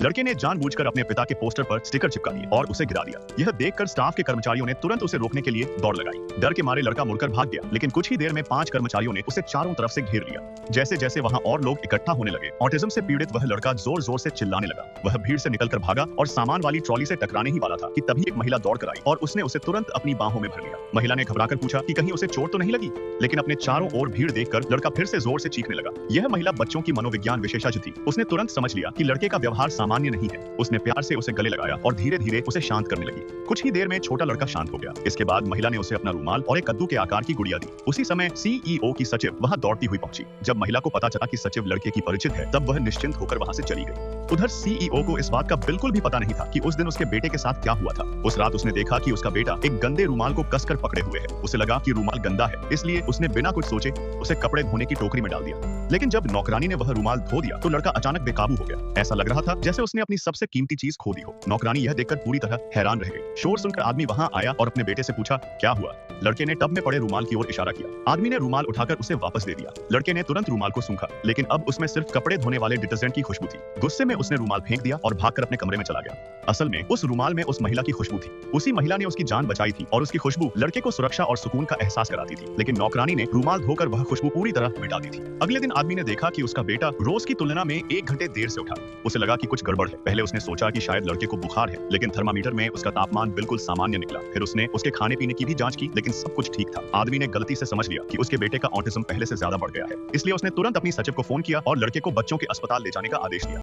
लड़के ने जानबूझकर अपने पिता के पोस्टर पर स्टिकर चिपका दिए और उसे गिरा दिया। यह देखकर स्टाफ के कर्मचारियों ने तुरंत उसे रोकने के लिए दौड़ लगाई। डर के मारे लड़का मुड़कर भाग गया, लेकिन कुछ ही देर में 5 कर्मचारियों ने उसे चारों तरफ से घेर लिया। जैसे जैसे वहां और लोग इकट्ठा होने लगे, ऑटिज्म से पीड़ित वह लड़का जोर जोर से चिल्लाने लगा। वह भीड़ से निकलकर भागा और सामान वाली ट्रॉली से टकराने ही वाला था कि तभी एक महिला दौड़ कर आई और उसने उसे तुरंत अपनी बाहों में भर लिया। महिला ने घबराकर पूछा कि कहीं उसे चोट तो नहीं लगी, लेकिन अपने चारों ओर भीड़ देखकर लड़का फिर से जोर से चीखने लगा। यह महिला बच्चों की मनोविज्ञान विशेषज्ञ थी। उसने तुरंत समझ लिया कि लड़के का व्यवहार सामान्य नहीं है। उसने प्यार से उसे गले लगाया और धीरे धीरे उसे शांत करने लगी। कुछ ही देर में छोटा लड़का शांत हो गया। इसके बाद महिला ने उसे अपना रुमाल और एक कद्दू के आकार की गुड़िया दी। उसी समय सीईओ की सचिव वहां दौड़ती हुई पहुंची। जब महिला को पता चला कि सचिव लड़के की परिचित है, तब वह निश्चिंत होकर वहां से चली गई। उधर सीईओ को इस बात का बिल्कुल भी पता नहीं था कि उस दिन उसके बेटे के साथ क्या हुआ था। उस रात उसने देखा कि उसका बेटा एक गंदे रुमाल को कसकर पकड़े हुए है। उसे लगा कि रुमाल गंदा है, इसलिए उसने बिना कुछ सोचे उसे कपड़े धोने की टोकरी में डाल दिया। लेकिन जब नौकरानी ने वह रुमाल धो दिया तो लड़का अचानक बेकाबू हो गया। ऐसा लग रहा था जैसे उसने अपनी सबसे कीमती चीज खो दी हो। नौकरानी यह देखकर पूरी तरह हैरान रह गई। शोर सुनकर आदमी वहां आया और अपने बेटे से पूछा, क्या हुआ? लड़के ने टब में पड़े रुमाल की ओर इशारा किया। आदमी ने रुमाल उठाकर उसे वापस दे दिया। लड़के ने तुरंत रुमाल को सूंघा, लेकिन अब उसमें सिर्फ कपड़े धोने वाले डिटर्जेंट की खुशबू थी। गुस्से में उसने रुमाल फेंक दिया और भागकर अपने कमरे में चला गया। असल में उस रुमाल में उस महिला की खुशबू थी। उसी महिला ने उसकी जान बचाई थी और उसकी खुशबू लड़के को सुरक्षा और सुकून का एहसास कराती थी। लेकिन नौकरानी ने रुमाल धोकर वह खुशबू पूरी तरह मिटा दी थी। अगले दिन आदमी ने देखा कि उसका बेटा रोज की तुलना में 1 घंटे देर से उठा। उसे लगा कि कुछ गड़बड़ है। पहले उसने सोचा कि शायद लड़के को बुखार है, लेकिन थर्मामीटर में उसका तापमान बिल्कुल सामान्य निकला। फिर उसने उसके खाने पीने की भी जांच की, लेकिन सब कुछ ठीक था। आदमी ने गलती से समझ लिया कि उसके बेटे का ऑटिज्म पहले से ज्यादा बढ़ गया है। इसलिए उसने तुरंत अपनी सचिव को फोन किया और लड़के को बच्चों के अस्पताल ले जाने का आदेश दिया।